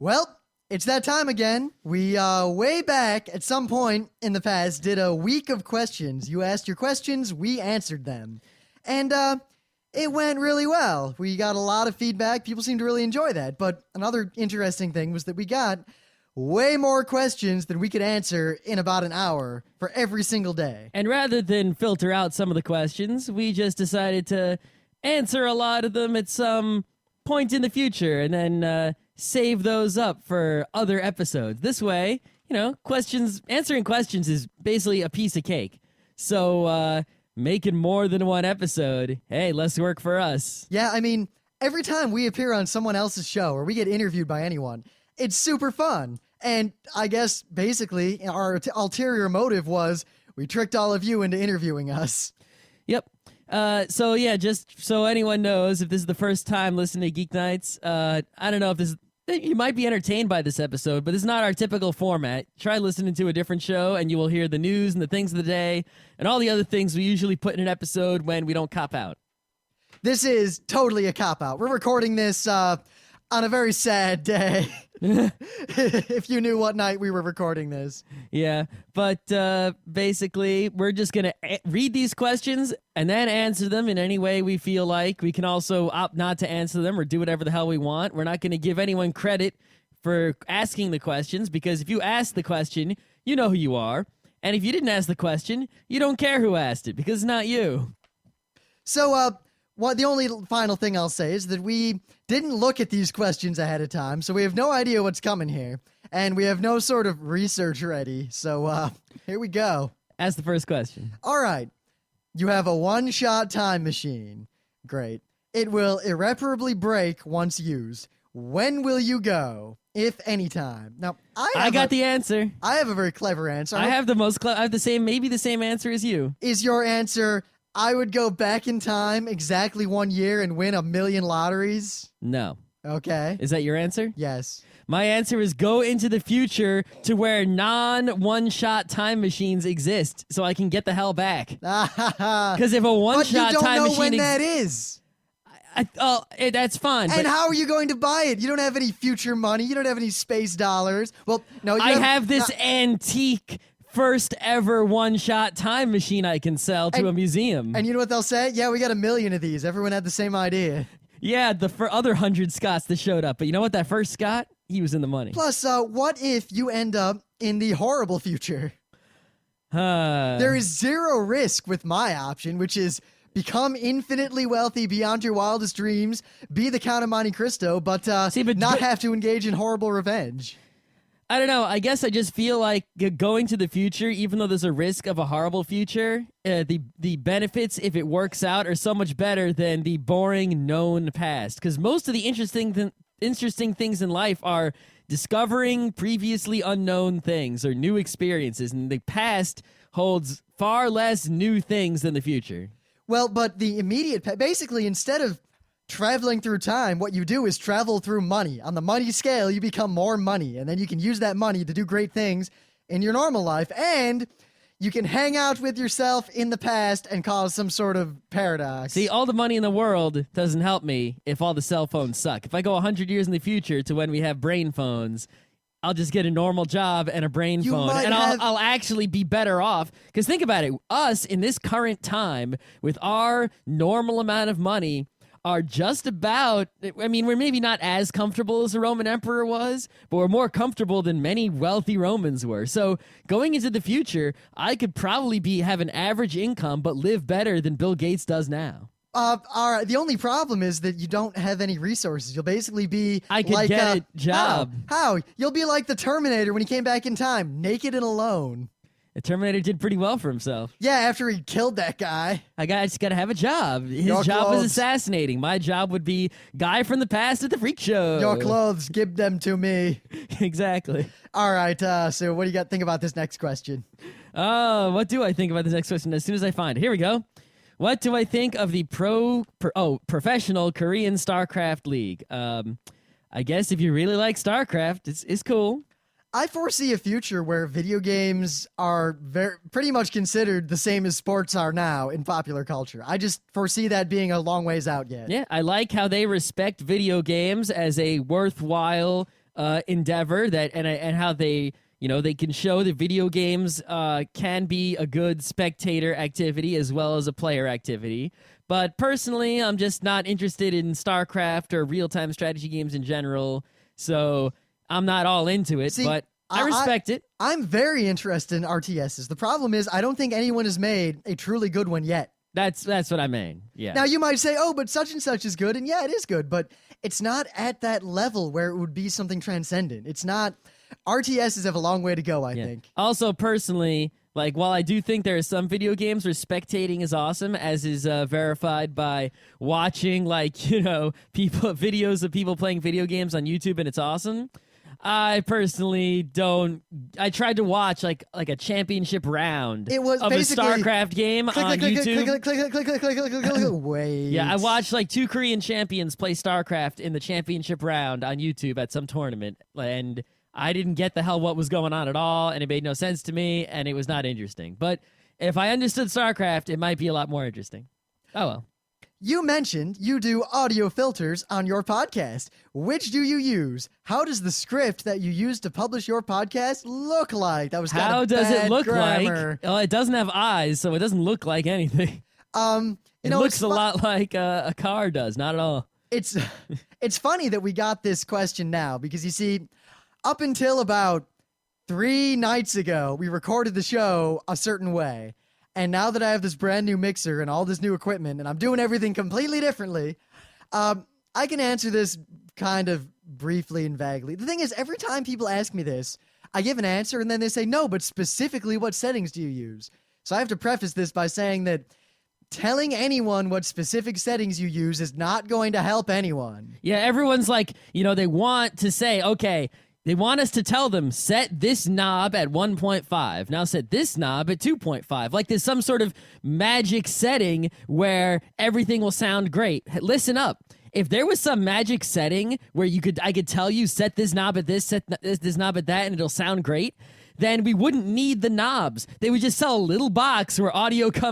Well, it's that time again. We, way back at some point in the past, did a week of questions. You asked your questions, we answered them. And, it went really well. We got a lot of feedback. People seemed to really enjoy that. But another interesting thing was that we got way more questions than we could answer in about an hour for every single day. And rather than filter out some of the questions, we just decided to answer a lot of them at some point in the future and then save those up for other episodes. This way, answering questions is basically a piece of cake. So, making more than one episode, hey, less work for us. Yeah, I mean, every time we appear on someone else's show or we get interviewed by anyone, it's super fun. And I guess basically our ulterior motive was we tricked all of you into interviewing us. Yep. So yeah, just so anyone knows, if this is the first time listening to Geeknights, I don't know if you might be entertained by this episode, but it's not our typical format. Try listening to a different show and you will hear the news and the things of the day and all the other things we usually put in an episode when we don't cop out. This is totally a cop-out. We're recording this on a very sad day. If you knew what night we were recording this. Yeah, but basically, we're just going to read these questions and then answer them in any way we feel like. We can also opt not to answer them or do whatever the hell we want. We're not going to give anyone credit for asking the questions, because if you ask the question, you know who you are. And if you didn't ask the question, you don't care who asked it, because it's not you. So, the only final thing I'll say is that we didn't look at these questions ahead of time, so we have no idea what's coming here, and we have no sort of research ready, so here we go. Ask the first question. All right. You have a one-shot time machine. Great. It will irreparably break once used. When will you go, if any time? Now, I got the answer. I have a very clever answer. I have maybe the same answer as you. Is your answer, I would go back in time exactly 1 year and win 1 million lotteries? No. Okay. Is that your answer? Yes. My answer is go into the future to where non-one-shot time machines exist, so I can get the hell back. Because if a one-shot time machine... But you don't know when that is. That's fun. And how are you going to buy it? You don't have any future money. You don't have any space dollars. Well, no, I have this antique... first ever one-shot time machine I can sell to a museum. And you know what they'll say? Yeah, we got 1 million of these. Everyone had the same idea. Yeah, the other 100 Scots that showed up. But you know what? That first Scot, he was in the money. Plus, what if you end up in the horrible future? There is zero risk with my option, which is become infinitely wealthy beyond your wildest dreams, be the Count of Monte Cristo, but not have to engage in horrible revenge. I don't know. I guess I just feel like going to the future, even though there's a risk of a horrible future, the benefits, if it works out, are so much better than the boring known past. Because most of the interesting things in life are discovering previously unknown things or new experiences, and the past holds far less new things than the future. Well, but the immediate basically, instead of traveling through time, what you do is travel through money. On the money scale, you become more money, and then you can use that money to do great things in your normal life, and you can hang out with yourself in the past and cause some sort of paradox. See, all the money in the world doesn't help me if all the cell phones suck. If I go 100 years in the future to when we have brain phones, I'll just get a normal job and a brain phone, and I'll actually be better off. Because think about it, us in this current time, with our normal amount of money, are just about, I mean, we're maybe not as comfortable as the Roman emperor was, but we're more comfortable than many wealthy Romans were. So going into the future, I could probably have an average income, but live better than Bill Gates does now. All right. The only problem is that you don't have any resources. You'll basically be I could get a job. How? You'll be like the Terminator when he came back in time, naked and alone. The Terminator did pretty well for himself. Yeah, after he killed that guy. I just got to have a job. His job was assassinating. My job would be guy from the past at the freak show. Your clothes, give them to me. Exactly. All right, so what do you got to think about this next question? What do I think about this next question as soon as I find it? Here we go. What do I think of the professional Korean StarCraft League? I guess if you really like StarCraft, it's cool. I foresee a future where video games are pretty much considered the same as sports are now in popular culture. I just foresee that being a long ways out yet. Yeah, I like how they respect video games as a worthwhile endeavor that and how they they can show that video games can be a good spectator activity as well as a player activity. But personally, I'm just not interested in StarCraft or real-time strategy games in general, so I'm not all into it. See, but I respect it. I'm very interested in RTSs. The problem is I don't think anyone has made a truly good one yet. That's what I mean. Yeah. Now you might say, oh, but such and such is good, and yeah, it is good, but it's not at that level where it would be something transcendent. It's not. RTSs have a long way to go, I think. Also, personally, like, while I do think there are some video games where spectating is awesome, as is verified by watching, like, videos of people playing video games on YouTube, and it's awesome. I personally don't. I tried to watch like a championship round of a StarCraft game on YouTube. Click. Wait. Yeah, I watched like 2 Korean champions play StarCraft in the championship round on YouTube at some tournament, and I didn't get the hell what was going on at all, and it made no sense to me, and it was not interesting. But if I understood StarCraft, it might be a lot more interesting. Oh well. You mentioned you do audio filters on your podcast. Which do you use? How does the script that you use to publish your podcast look like? That was kind How of does bad it look grammar. like? Well, it doesn't have eyes, so it doesn't look like anything. It looks a lot like a car does. Not at all. It's funny that we got this question now because you see, up until about 3 nights ago, we recorded the show a certain way. And now that I have this brand new mixer and all this new equipment and I'm doing everything completely differently, I can answer this kind of briefly and vaguely. The thing is, every time people ask me this, I give an answer and then they say, no, but specifically what settings do you use? So I have to preface this by saying that telling anyone what specific settings you use is not going to help anyone. Yeah, everyone's like, they want to say, okay, they want us to tell them, set this knob at 1.5. Now set this knob at 2.5. Like there's some sort of magic setting where everything will sound great. Listen up. If there was some magic setting where I could tell you, set this knob at this, set this knob at that, and it'll sound great, then we wouldn't need the knobs. They would just sell a little box where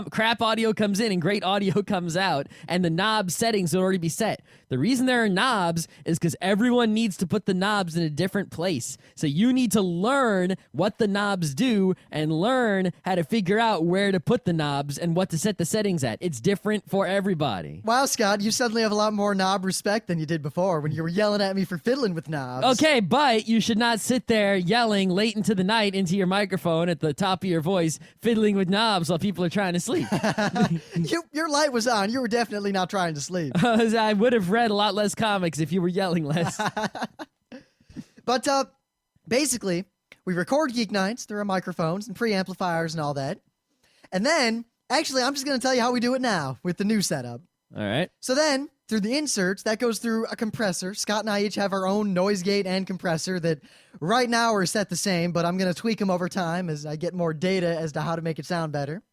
crap audio comes in and great audio comes out, and the knob settings would already be set. The reason there are knobs is because everyone needs to put the knobs in a different place. So you need to learn what the knobs do and learn how to figure out where to put the knobs and what to set the settings at. It's different for everybody. Wow, Scott, you suddenly have a lot more knob respect than you did before when you were yelling at me for fiddling with knobs. Okay, but you should not sit there yelling late into the night into your microphone at the top of your voice, fiddling with knobs while people are trying to sleep. Your light was on. You were definitely not trying to sleep. I would have read a lot less comics if you were yelling less. But basically, we record Geeknights through our microphones and preamplifiers and all that. And then, actually, I'm just going to tell you how we do it now with the new setup. All right. So then, through the inserts, that goes through a compressor. Scott and I each have our own noise gate and compressor that right now are set the same, but I'm going to tweak them over time as I get more data as to how to make it sound better.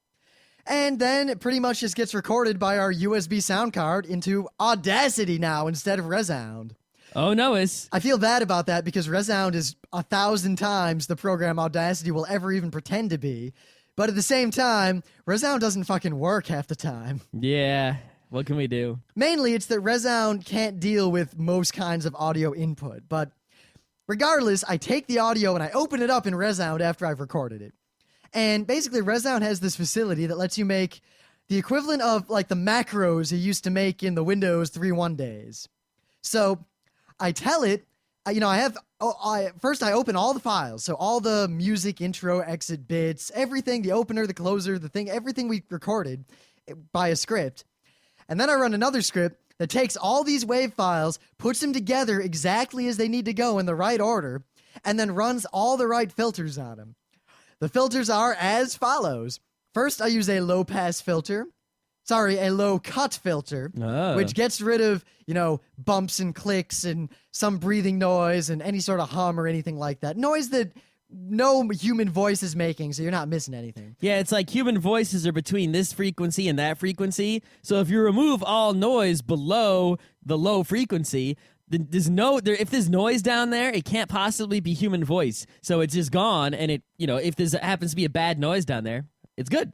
And then it pretty much just gets recorded by our USB sound card into Audacity now instead of Resound. Oh, no, I feel bad about that because Resound is 1,000 times the program Audacity will ever even pretend to be. But at the same time, Resound doesn't fucking work half the time. Yeah. What can we do? Mainly, it's that Resound can't deal with most kinds of audio input. But regardless, I take the audio and I open it up in Resound after I've recorded it. And basically, Resound has this facility that lets you make the equivalent of like the macros you used to make in the Windows 3.1 days. So I tell it, first I open all the files. So all the music, intro, exit bits, everything, the opener, the closer, the thing, everything we recorded by a script. And then I run another script that takes all these WAV files, puts them together exactly as they need to go in the right order, and then runs all the right filters on them. The filters are as follows. First, I use a low-cut filter, which gets rid of, bumps and clicks and some breathing noise and any sort of hum or anything like that. Noise that no human voice is making, so you're not missing anything. Yeah, it's like human voices are between this frequency and that frequency. So if you remove all noise below the low frequency, then if there's noise down there, it can't possibly be human voice. So it's just gone, and if there happens to be a bad noise down there, it's good.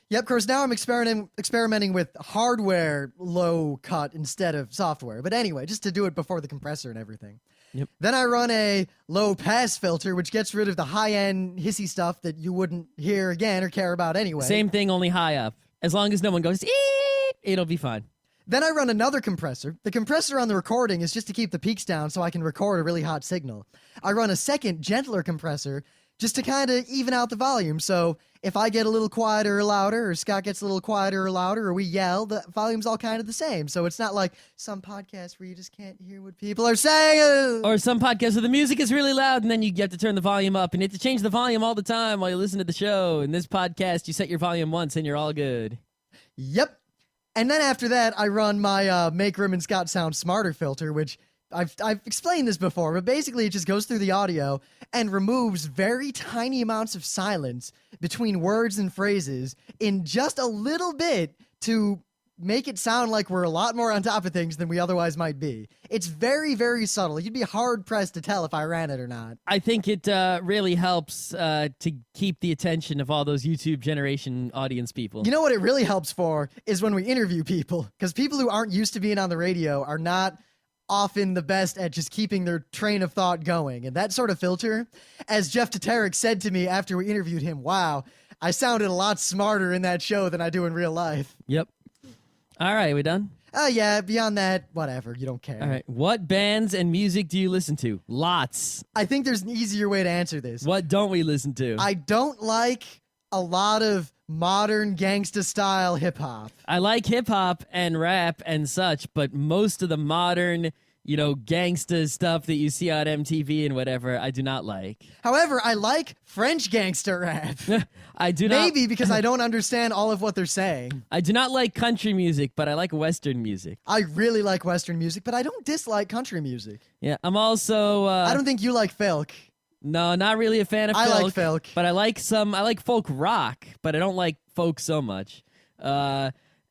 Yep, of course, now I'm experimenting with hardware low cut instead of software. But anyway, just to do it before the compressor and everything. Yep. Then I run a low pass filter, which gets rid of the high end hissy stuff that you wouldn't hear again or care about anyway. Same thing, only high up. As long as no one goes, eep, it'll be fine. Then I run another compressor. The compressor on the recording is just to keep the peaks down so I can record a really hot signal. I run a second, gentler compressor just to kind of even out the volume. So if I get a little quieter or louder, or Scott gets a little quieter or louder, or we yell, the volume's all kind of the same. So it's not like some podcast where you just can't hear what people are saying. Or some podcasts where the music is really loud and then you get to turn the volume up and you have to change the volume all the time while you listen to the show. In this podcast, you set your volume once and you're all good. Yep. And then after that, I run my Make Room and Scott Sound Smarter filter, which I've explained this before, but basically it just goes through the audio and removes very tiny amounts of silence between words and phrases in just a little bit to make it sound like we're a lot more on top of things than we otherwise might be. It's very, very subtle. You'd be hard-pressed to tell if I ran it or not. I think it really helps to keep the attention of all those YouTube generation audience people. You know what it really helps for is when we interview people, because people who aren't used to being on the radio are not often the best at just keeping their train of thought going. And that sort of filter, as Jeff Tatarek said to me after we interviewed him, wow, I sounded a lot smarter in that show than I do in real life. Yep. All right, we done? Oh, yeah, beyond that, whatever, you don't care. All right. What bands and music do you listen to? Lots. I think there's an easier way to answer this. What don't we listen to? I don't like a lot of modern gangsta style hip-hop. I like hip-hop and rap and such, but most of the modern, gangsta stuff that you see on MTV and whatever, I do not like. However, I like French gangsta rap. I do not. Maybe because I don't understand all of what they're saying. I do not like country music, but I like Western music. I really like Western music, but I don't dislike country music. Yeah, I'm also... I don't think you like folk. No, not really a fan of folk. I like folk. But I like folk rock, but I don't like folk so much.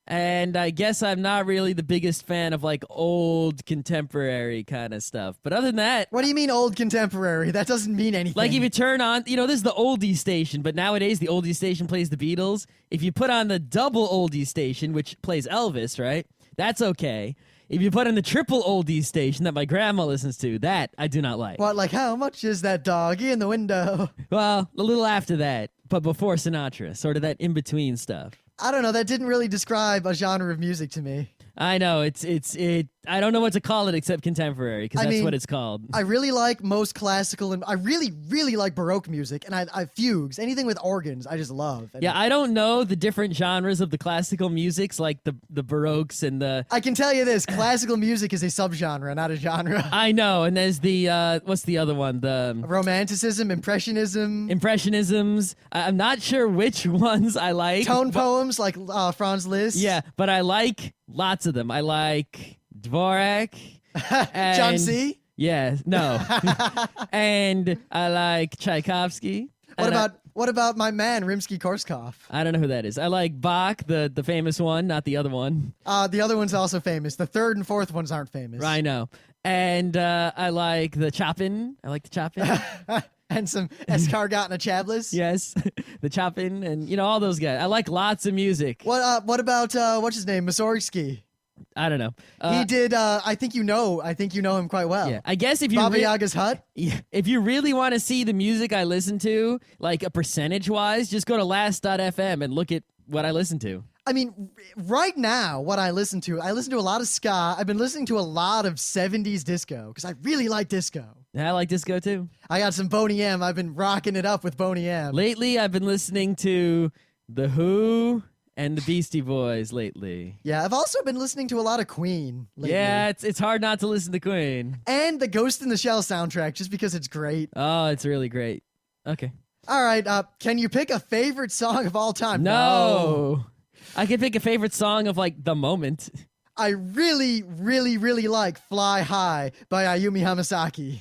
And I guess I'm not really the biggest fan of like old contemporary kind of stuff. But other than that... What do you mean old contemporary? That doesn't mean anything. Like if you turn on, this is the oldie station, but nowadays the oldie station plays the Beatles. If you put on the double oldie station, which plays Elvis, right? That's okay. If you put on the triple oldie station that my grandma listens to, that I do not like. What, like how much is that doggy in the window? Well, a little after that, but before Sinatra, sort of that in-between stuff. I don't know, that didn't really describe a genre of music to me. I know, it. I don't know what to call it except contemporary, because that's what it's called. I really like most classical, and I really, really like Baroque music, and I fugues. Anything with organs, I just love. And yeah, I don't know the different genres of the classical musics, like the Baroques and the... I can tell you this, classical music is a subgenre, not a genre. I know, and there's the, what's the other one? The... Romanticism, Impressionism. Impressionisms. I'm not sure which ones I like. Tone poems, like Franz Liszt. Yeah, but I like lots of them. I like Dvorak. And, John C? Yeah, no. And I like Tchaikovsky. What about my man, Rimsky-Korsakov? I don't know who that is. I like Bach, the famous one, not the other one. The other one's also famous. The third and fourth ones aren't famous. I know. And I like the Chopin. I like the Chopin. And some escargot and a chablis. Yes, the Chopin and all those guys. I like lots of music. What about what's his name, Mussorgsky? I don't know. He did. I think you know him quite well. Yeah, I guess if you Baba Yaga's Hut. Yeah, if you really want to see the music I listen to, like a percentage wise, just go to last.fm and look at what I listen to. I mean, right now, what I listen to a lot of ska. I've been listening to a lot of 70s disco because I really like disco. Yeah, I like disco too. I got some Boney M. I've been rocking it up with Boney M. Lately, I've been listening to The Who and the Beastie Boys lately. Yeah, I've also been listening to a lot of Queen lately. Yeah, it's hard not to listen to Queen. And the Ghost in the Shell soundtrack, just because it's great. Oh, it's really great. Okay. All right, can you pick a favorite song of all time? No. I can pick a favorite song of, like, the moment. I really, really, really like Fly High by Ayumi Hamasaki.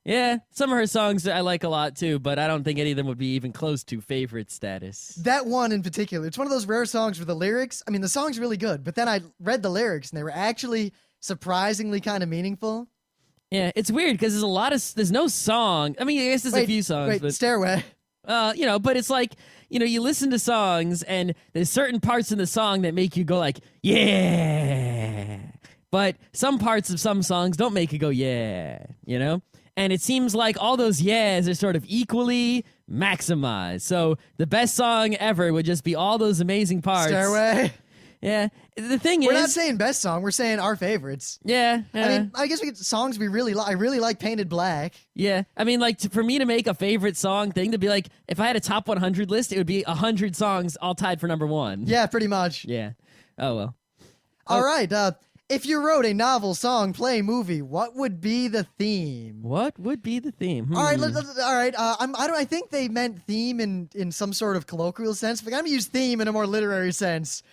Yeah, some of her songs I like a lot, too, but I don't think any of them would be even close to favorite status. That one in particular, it's one of those rare songs where the lyrics, the song's really good, but then I read the lyrics, and they were actually surprisingly kind of meaningful. Yeah, it's weird, because there's no song. I guess there's a few songs. But Stairway. But it's like, you listen to songs, and there's certain parts in the song that make you go like, yeah. but some parts of some songs don't make it go, yeah, you know? And it seems like all those yeahs are sort of equally maximized. So the best song ever would just be all those amazing parts. Stairway. Yeah. The thing We're is, not saying best song. We're saying our favorites. yeah. I mean, I guess we get songs we really like. I really like Painted Black. Yeah. I mean, like, for me to make a favorite song thing, to be like, if I had a top 100 list, it would be 100 songs all tied for number one. Yeah, pretty much. Yeah. Oh, well. All right. If you wrote a novel, song, play, movie, what would be the theme? What would be the theme? All right. All right. I think they meant theme in some sort of colloquial sense, but I'm going to use theme in a more literary sense.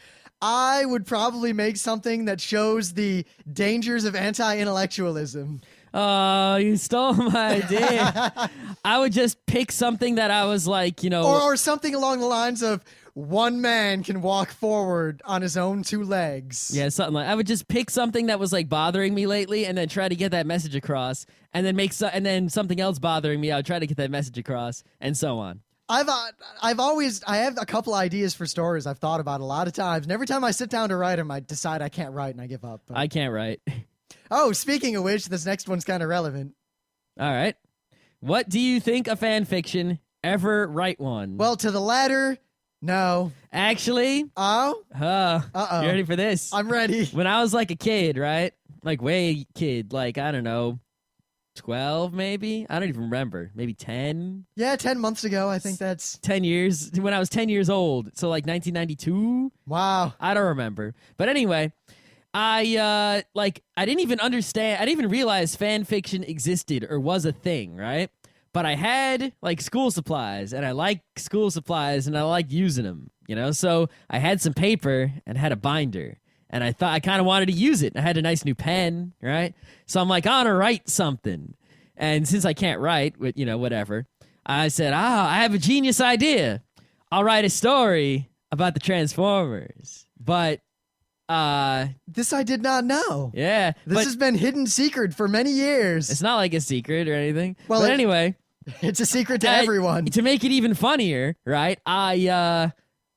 I would probably make something that shows the dangers of anti-intellectualism. Oh, you stole my idea. I would just pick something that I was like, you know. Or something along the lines of, one man can walk forward on his own two legs. Yeah, something like I would just pick something that was like bothering me lately, and then try to get that message across, and then and then something else bothering me, I would try to get that message across, and so on. I have a couple ideas for stories I've thought about a lot of times, and every time I sit down to write them, I decide I can't write and I give up. I can't write. Oh, speaking of which, this next one's kind of relevant. All right. What do you think a fan fiction? Ever write one? Well, to the latter, no. Actually? Oh? Uh-oh. You ready for this? I'm ready. When I was like a kid, right? Like way kid, like, I don't know, 12 maybe? I don't even remember. Maybe 10? Yeah, 10 months ago, I think that's... 10 years. When I was 10 years old. So like 1992? Wow. I don't remember. But anyway, I didn't even understand, I didn't even realize fan fiction existed or was a thing, right? But I had like school supplies, and I like school supplies, and I like using them, you know? So I had some paper and had a binder, and I thought I kind of wanted to use it. I had a nice new pen, right? So I'm like, I want to write something. And since I can't write, with whatever, I said, I have a genius idea. I'll write a story about the Transformers. But this I did not know. yeah. This has been hidden secret for many years. It's not like a secret or anything. Well, but anyway, it's a secret to everyone. To make it even funnier, right? I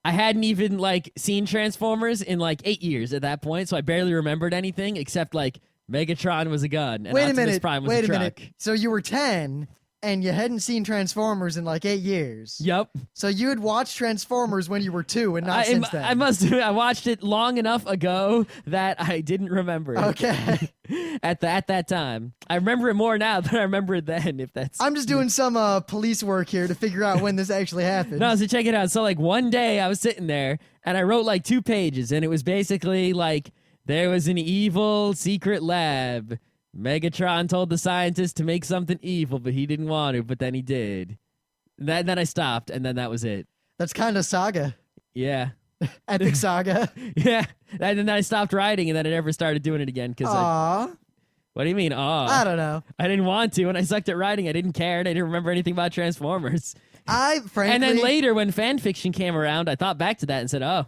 hadn't even like seen Transformers in like 8 years at that point, so I barely remembered anything except like Megatron was a gun and Optimus Prime was a truck. Minute. So you were 10 and you hadn't seen Transformers in like 8 years. Yep. So you had watched Transformers when you were 2 and not since then. I watched it long enough ago that I didn't remember it. Okay. at that time. I remember it more now than I remember it then, if that's... I'm just doing some police work here to figure out when this actually happened. No, so check it out. So like one day I was sitting there and I wrote like 2 pages, and it was basically like there was an evil secret lab. Megatron told the scientist to make something evil, but he didn't want to, but then he did. Then I stopped, and then that was it. That's kind of saga. Yeah. Epic saga. Yeah. And then I stopped writing, and then I never started doing it again. Aww. What do you mean, aw? I don't know. I didn't want to. When I sucked at writing, I didn't care, and I didn't remember anything about Transformers. Frankly... And then later, when fan fiction came around, I thought back to that and said, oh,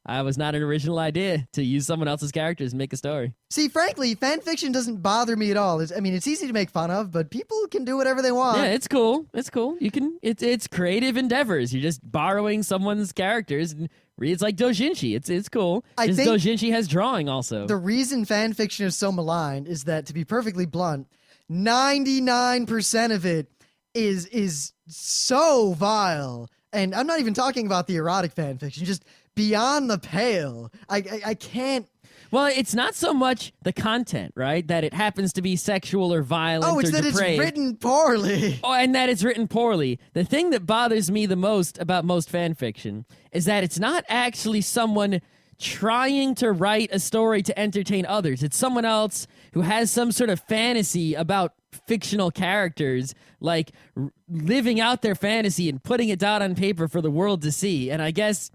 I was not an original idea to use someone else's characters and make a story. See, frankly, fan fiction doesn't bother me at all. It's easy to make fun of, but people can do whatever they want. Yeah, it's cool. It's cool. You can. It's creative endeavors. You're just borrowing someone's characters and reads like doujinshi. It's cool. I think doujinshi has drawing also. The reason fan fiction is so maligned is that, to be perfectly blunt, 99% of it is so vile. And I'm not even talking about the erotic fan fiction, just beyond the pale. I can't. Well, it's not so much the content, right? That it happens to be sexual or violent or it's that depraved. It's written poorly. Oh, and that it's written poorly. The thing that bothers me the most about most fan fiction is that it's not actually someone trying to write a story to entertain others. It's someone else who has some sort of fantasy about fictional characters, like living out their fantasy and putting it down on paper for the world to see. And I guess,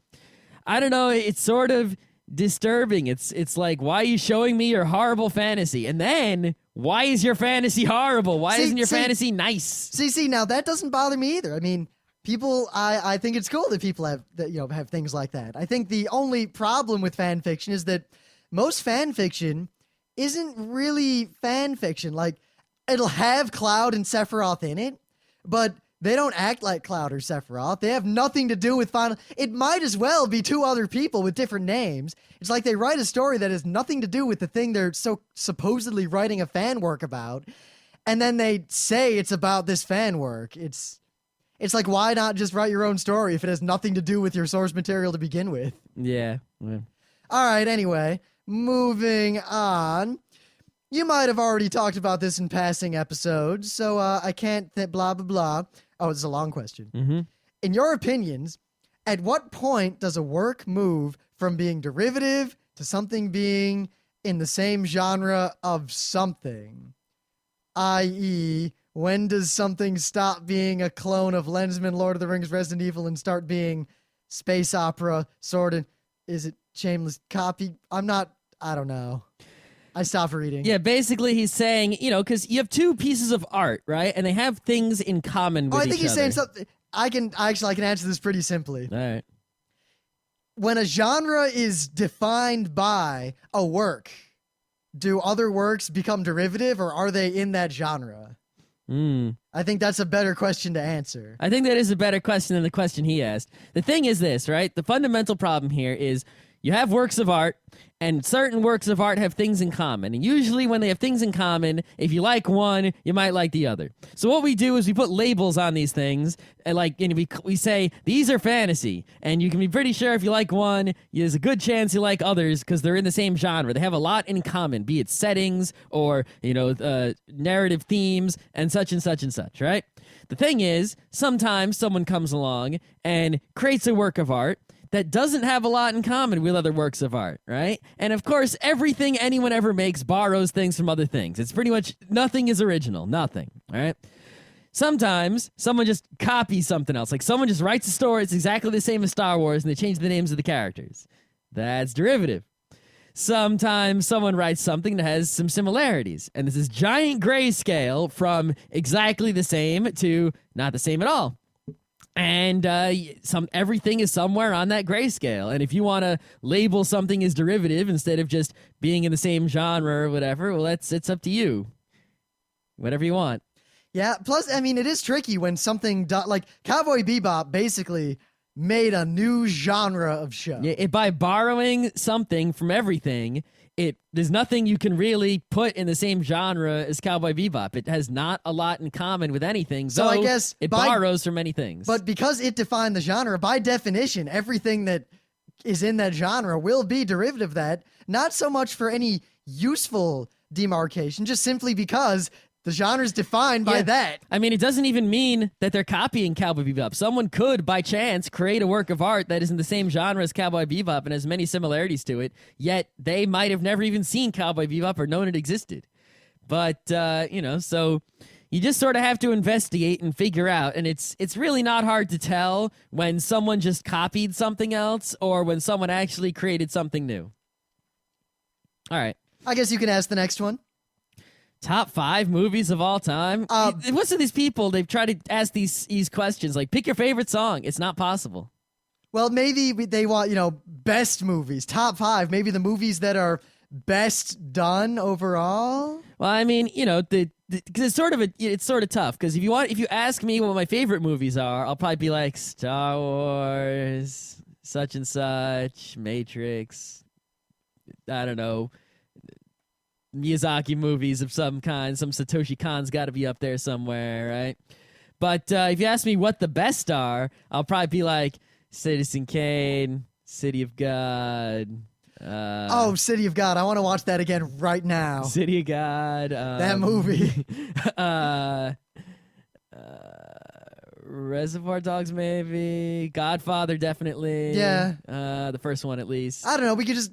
I don't know, it's sort of disturbing. It's like, why are you showing me your horrible fantasy? And then, why is your fantasy horrible? Why isn't your fantasy nice? See, now that doesn't bother me either. I mean, people, I think it's cool that people have things like that. I think the only problem with fan fiction is that most fan fiction isn't really fan fiction. Like, it'll have Cloud and Sephiroth in it, but They don't act like Cloud or Sephiroth. They have nothing to do with Final. It might as well be two other people with different names. It's like they write a story that has nothing to do with the thing they're so supposedly writing a fan work about, and then they say it's about this fan work. It's like, why not just write your own story if it has nothing to do with your source material to begin with? Yeah. All right, anyway, moving on. You might have already talked about this in passing episodes, so I can't blah, blah, blah. Oh, this is a long question. Mm-hmm. In your opinions, at what point does a work move from being derivative to something being in the same genre of something? I.e., when does something stop being a clone of Lensman, Lord of the Rings, Resident Evil, and start being space opera, sort of? Is it shameless copy? I don't know. I stopped reading. Yeah, basically he's saying, because you have two pieces of art, right? And they have things in common with each other. I think he's saying something. I can answer this pretty simply. All right. When a genre is defined by a work, do other works become derivative, or are they in that genre? I think that's a better question to answer. I think that is a better question than the question he asked. The thing is this, right? The fundamental problem here is you have works of art, and certain works of art have things in common. And usually when they have things in common, if you like one, you might like the other. So what we do is we put labels on these things, and we say, these are fantasy. And you can be pretty sure if you like one, there's a good chance you like others because they're in the same genre. They have a lot in common, be it settings or, narrative themes and such and such and such, right? The thing is, sometimes someone comes along and creates a work of art that doesn't have a lot in common with other works of art, right? And of course, everything anyone ever makes borrows things from other things. It's pretty much nothing is original, nothing, all right? Sometimes someone just copies something else. Like someone just writes a story, it's exactly the same as Star Wars, and they change the names of the characters. That's derivative. Sometimes someone writes something that has some similarities, and there's this giant grayscale from exactly the same to not the same at all. And everything is somewhere on that grayscale. And if you want to label something as derivative instead of just being in the same genre or whatever, well, it's up to you. Whatever you want. Yeah, plus, I mean, it is tricky when something, like Cowboy Bebop basically made a new genre of show. Yeah, by borrowing something from everything, there's nothing you can really put in the same genre as Cowboy Bebop. It has not a lot in common with anything, so I guess it borrows from many things. But because it defined the genre, by definition, everything that is in that genre will be derivative of that, not so much for any useful demarcation, just simply because the genre is defined by that. I mean, it doesn't even mean that they're copying Cowboy Bebop. Someone could, by chance, create a work of art that is in the same genre as Cowboy Bebop and has many similarities to it, yet they might have never even seen Cowboy Bebop or known it existed. But, so you just sort of have to investigate and figure out, and it's really not hard to tell when someone just copied something else or when someone actually created something new. All right. I guess you can ask the next one. Top 5 movies of all time? What's with these people? They've tried to ask these questions, like, pick your favorite song. It's not possible. Well, maybe they want, best movies. Top 5. Maybe the movies that are best done overall. Well, I mean, because it's sort of tough. Because if you ask me what my favorite movies are, I'll probably be like Star Wars, such and such, Matrix, I don't know, Miyazaki movies of some kind. Some Satoshi Kon's got to be up there somewhere, right? But if you ask me what the best are, I'll probably be like Citizen Kane, City of God. City of God. I want to watch that again right now. City of God. That movie. Reservoir Dogs, maybe. Godfather, definitely. Yeah. The first one, at least. I don't know. We could just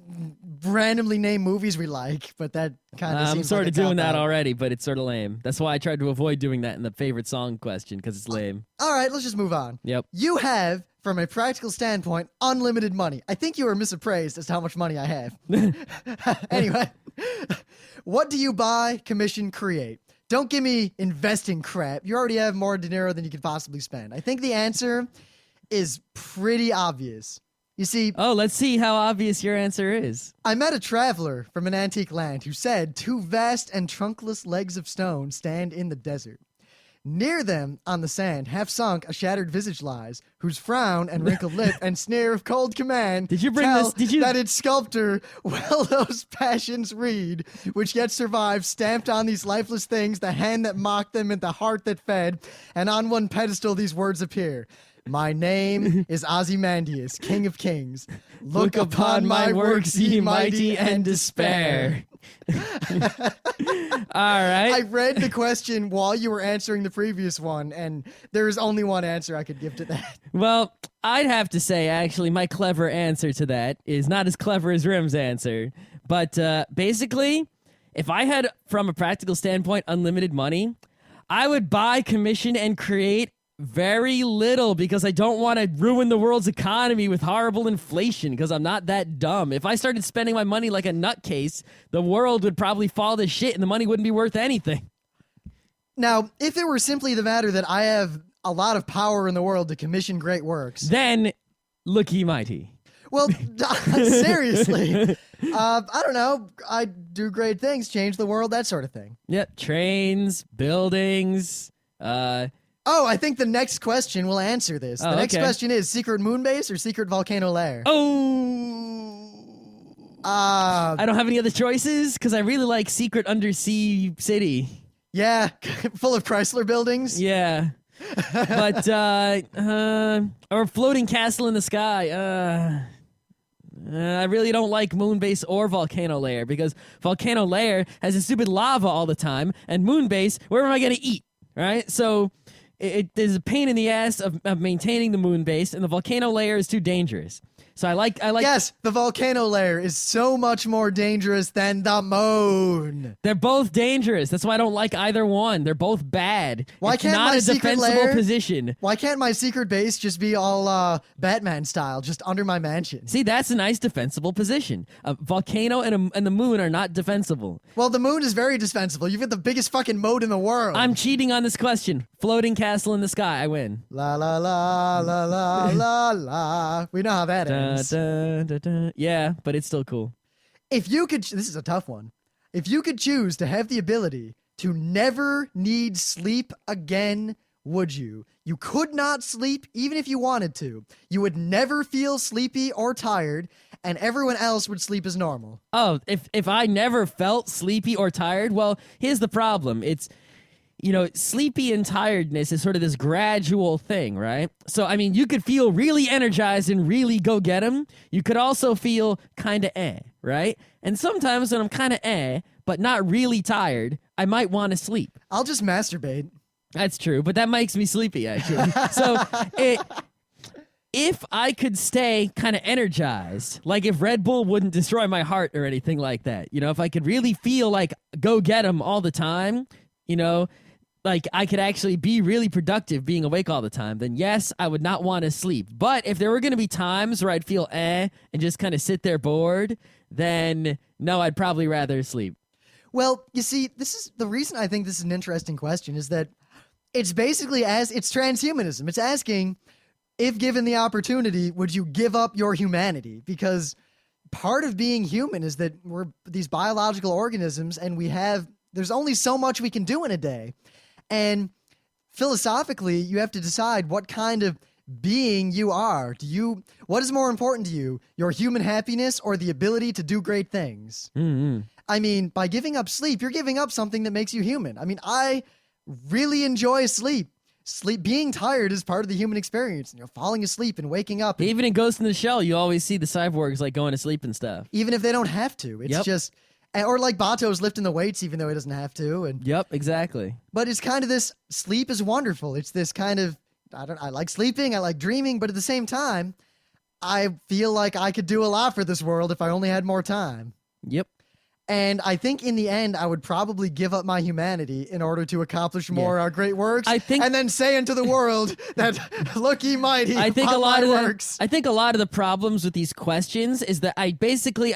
randomly name movies we like, but that kind of seems I'm sort like of doing that already, but it's sort of lame. That's why I tried to avoid doing that in the favorite song question, because it's lame. All right, let's just move on. Yep. You have, from a practical standpoint, unlimited money. I think you were misappraised as to how much money I have. Anyway, what do you buy, commission, create? Don't give me investing crap. You already have more dinero than you could possibly spend. I think the answer is pretty obvious. You see... Oh, let's see how obvious your answer is. I met a traveler from an antique land who said 2 vast and trunkless legs of stone stand in the desert. Near them, on the sand, half sunk, a shattered visage lies, whose frown and wrinkled lip and sneer of cold command Did you bring tell this? Did you? that its sculptor well those passions read, which yet survive, stamped on these lifeless things, the hand that mocked them and the heart that fed, and on one pedestal these words appear. My name is Ozymandias, King of Kings. Look upon my works, ye mighty, and despair. All right. I read the question while you were answering the previous one, and there is only one answer I could give to that. Well, I'd have to say, actually, my clever answer to that is not as clever as Rim's answer. But basically, if I had, from a practical standpoint, unlimited money, I would buy, commission, and create very little because I don't want to ruin the world's economy with horrible inflation because I'm not that dumb. If I started spending my money like a nutcase, the world would probably fall to shit and the money wouldn't be worth anything. Now, if it were simply the matter that I have a lot of power in the world to commission great works, then looky mighty. Well, seriously, I don't know. I do great things, change the world, that sort of thing. Yep, trains, buildings, Oh, I think the next question will answer this. The next question is secret moon base or secret volcano lair? Oh! I don't have any other choices because I really like secret undersea city. Yeah, full of Chrysler buildings. Yeah. But, or floating castle in the sky. I really don't like Moonbase or Volcano Lair because Volcano Lair has a stupid lava all the time, and Moonbase, where am I going to eat? Right? So there's a pain in the ass of maintaining the moon base, and the volcano layer is too dangerous. So I like. Yes, the volcano layer is so much more dangerous than the moon. They're both dangerous. That's why I don't like either one. They're both bad. Why can't not my a secret defensible lair, position? Why can't my secret base just be all Batman style, just under my mansion? See, that's a nice defensible position. A volcano and the moon are not defensible. Well, the moon is very defensible. You've got the biggest fucking moat in the world. I'm cheating on this question. Floating castle in the sky. I win. La la la la la la la. We know how that ends. Yeah, but it's still cool. If you could, this is a tough one. If you could choose to have the ability to never need sleep again, would you? You could not sleep even if you wanted to. You would never feel sleepy or tired, and everyone else would sleep as normal. Oh, if I never felt sleepy or tired, well, here's the problem. It's, sleepy and tiredness is sort of this gradual thing, right? So, I mean, you could feel really energized and really go get 'em. You could also feel kind of right? And sometimes when I'm kind of but not really tired, I might want to sleep. I'll just masturbate. That's true, but that makes me sleepy, actually. So, if I could stay kind of energized, like if Red Bull wouldn't destroy my heart or anything like that, if I could really feel like go get 'em all the time, like I could actually be really productive being awake all the time, then yes, I would not want to sleep. But if there were going to be times where I'd feel and just kind of sit there bored, then no, I'd probably rather sleep. Well, you see, this is the reason I think this is an interesting question is that it's basically it's transhumanism. It's asking, if given the opportunity, would you give up your humanity? Because part of being human is that we're these biological organisms and there's only so much we can do in a day. And philosophically, you have to decide what kind of being you are. What is more important to you, your human happiness or the ability to do great things? Mm-hmm. I mean, by giving up sleep, you're giving up something that makes you human. I mean, I really enjoy sleep. Being tired is part of the human experience. Falling asleep and waking up. Even in Ghost in the Shell, you always see the cyborgs like going to sleep and stuff. Even if they don't have to. It's just... Or like Bato's lifting the weights even though he doesn't have to. Yep, exactly. But it's kind of this, sleep is wonderful. It's this kind of, I like sleeping, I like dreaming, but at the same time, I feel like I could do a lot for this world if I only had more time. Yep. And I think in the end, I would probably give up my humanity in order to accomplish more great works. And then say unto the world that look ye mighty. I think a lot of the problems with these questions is that I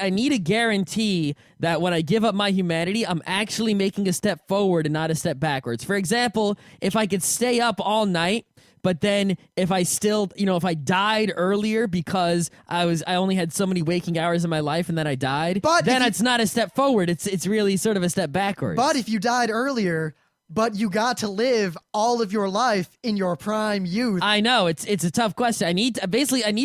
need a guarantee that when I give up my humanity, I'm actually making a step forward and not a step backwards. For example, if I could stay up all night, but then if I still, if I died earlier because I only had so many waking hours in my life and then I died, then it's not a step forward. It's really sort of a step backwards. But if you died earlier, but you got to live all of your life in your prime youth. I know it's a tough question. I need a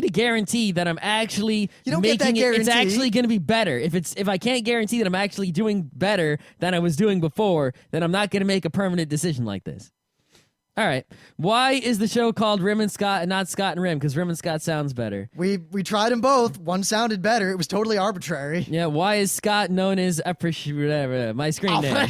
guarantee that I'm actually You don't making get that guarantee. It's actually going to be better. If I can't guarantee that I'm actually doing better than I was doing before, then I'm not going to make a permanent decision like this. All right. Why is the show called Rim and Scott and not Scott and Rim? Because Rim and Scott sounds better. We tried them both. One sounded better. It was totally arbitrary. Yeah. Why is Scott known as my screen name?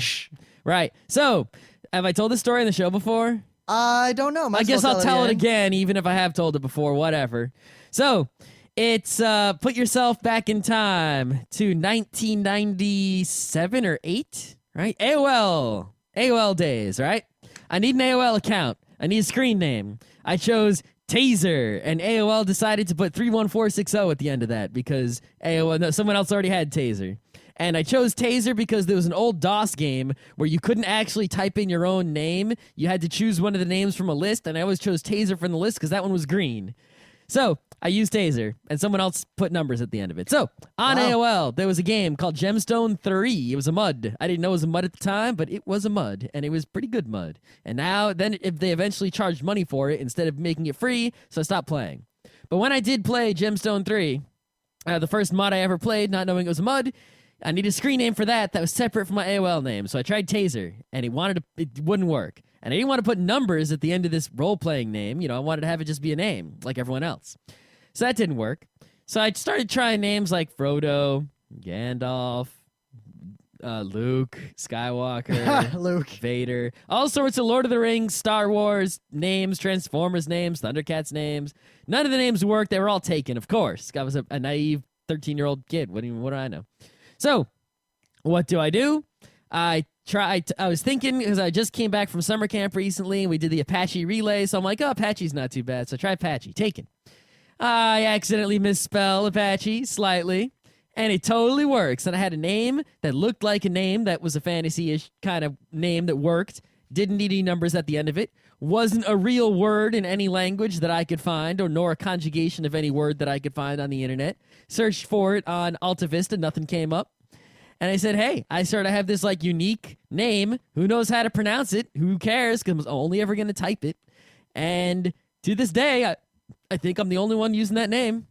Right. So, have I told this story in the show before? I don't know. I guess I'll tell it again, even if I have told it before. Whatever. So, it's put yourself back in time to 1997 or 8, right? AOL days, right? I need an AOL account. I need a screen name. I chose Taser, and AOL decided to put 31460 at the end of that because someone else already had Taser. And I chose Taser because there was an old DOS game where you couldn't actually type in your own name. You had to choose one of the names from a list, and I always chose Taser from the list because that one was green. So I used Taser, and someone else put numbers at the end of it. So on AOL, there was a game called Gemstone 3. It was a MUD. I didn't know it was a MUD at the time, but it was a MUD, and it was pretty good MUD. And if they eventually charged money for it instead of making it free, so I stopped playing. But when I did play Gemstone 3, the first MUD I ever played, not knowing it was a MUD, I needed a screen name for that was separate from my AOL name. So I tried Taser, and it wouldn't work. And I didn't want to put numbers at the end of this role-playing name. I wanted to have it just be a name, like everyone else. So that didn't work. So I started trying names like Frodo, Gandalf, Luke, Skywalker, Luke, Vader, all sorts of Lord of the Rings, Star Wars names, Transformers names, Thundercats names. None of the names worked. They were all taken, of course. I was a naive 13-year-old kid. What do I know? So what do? I was thinking, because I just came back from summer camp recently, and we did the Apache relay, so I'm like, Apache's not too bad, so I try Apache. Taken. I accidentally misspelled Apache slightly, and it totally works. And I had a name that looked like a name that was a fantasy-ish kind of name that worked, didn't need any numbers at the end of it, wasn't a real word in any language that I could find, nor a conjugation of any word that I could find on the internet. Searched for it on Alta Vista, nothing came up. And I said, hey, I sort of have this unique name. Who knows how to pronounce it? Who cares? Because I'm only ever going to type it. And to this day, I think I'm the only one using that name.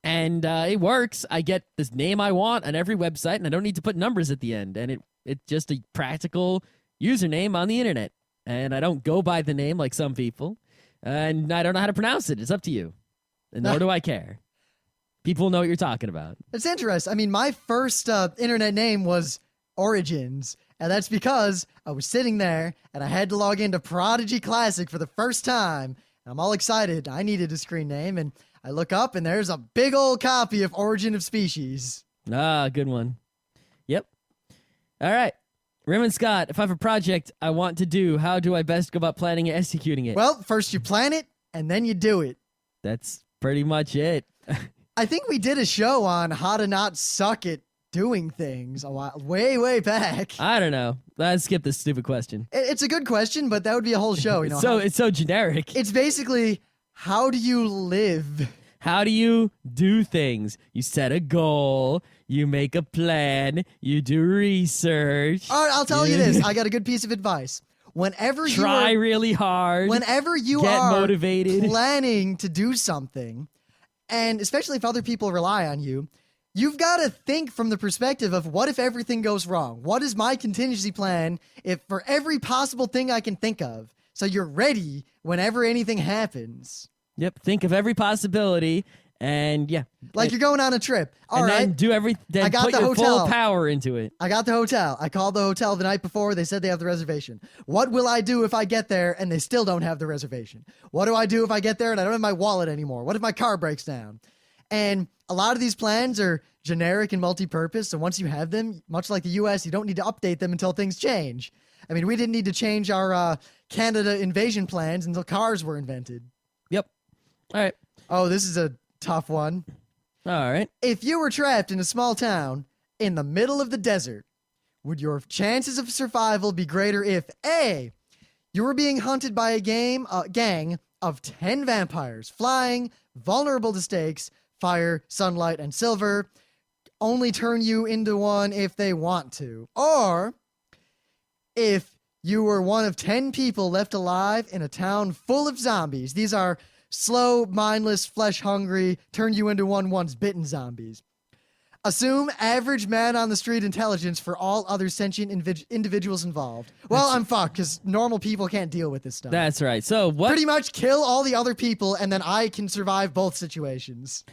And it works. I get this name I want on every website, and I don't need to put numbers at the end. And it's just a practical username on the internet. And I don't go by the name like some people. And I don't know how to pronounce it. It's up to you. And nor do I care. People know what you're talking about. It's interesting. I mean, my first internet name was Origins, and that's because I was sitting there, and I had to log into Prodigy Classic for the first time, and I'm all excited. I needed a screen name, and I look up, and there's a big old copy of Origin of Species. Ah, good one. Yep. All right. Rim and Scott, if I have a project I want to do, how do I best go about planning and executing it? Well, first you plan it, and then you do it. That's pretty much it. I think we did a show on how to not suck at doing things a while, way back. I don't know. Let's skip this stupid question. It's a good question, but that would be a whole show. It's so generic. It's basically, how do you live? How do you do things? You set a goal, you make a plan, you do research. All right, I'll tell you this. I got a good piece of advice. Whenever you try really hard. Whenever you get are motivated, planning to do something, and especially if other people rely on you, you've got to think from the perspective of, what if everything goes wrong? What is my contingency plan if for every possible thing I can think of? So you're ready whenever anything happens. Yep. Think of every possibility, and yeah. Like you're going on a trip. All right. Then do everything. Then put your full power into it. I got the hotel. I called the hotel the night before. They said they have the reservation. What will I do if I get there and they still don't have the reservation? What do I do if I get there and I don't have my wallet anymore? What if my car breaks down? And a lot of these plans are generic and multi-purpose. So once you have them, much like the U.S., you don't need to update them until things change. I mean, we didn't need to change our Canada invasion plans until cars were invented. Yep. All right. Oh, this is a tough one. All right. If you were trapped in a small town in the middle of the desert, would your chances of survival be greater if A, you were being hunted by a gang of 10 vampires, flying, vulnerable to stakes, fire, sunlight, and silver, only turn you into one if they want to, or if You were one of 10 people left alive in a town full of zombies. These are slow, mindless, flesh-hungry, turn you into one once bitten zombies. Assume average man on the street intelligence for all other sentient individuals involved. Well, I'm fucked because normal people can't deal with this stuff. That's right. So what? Pretty much kill all the other people, and then I can survive both situations.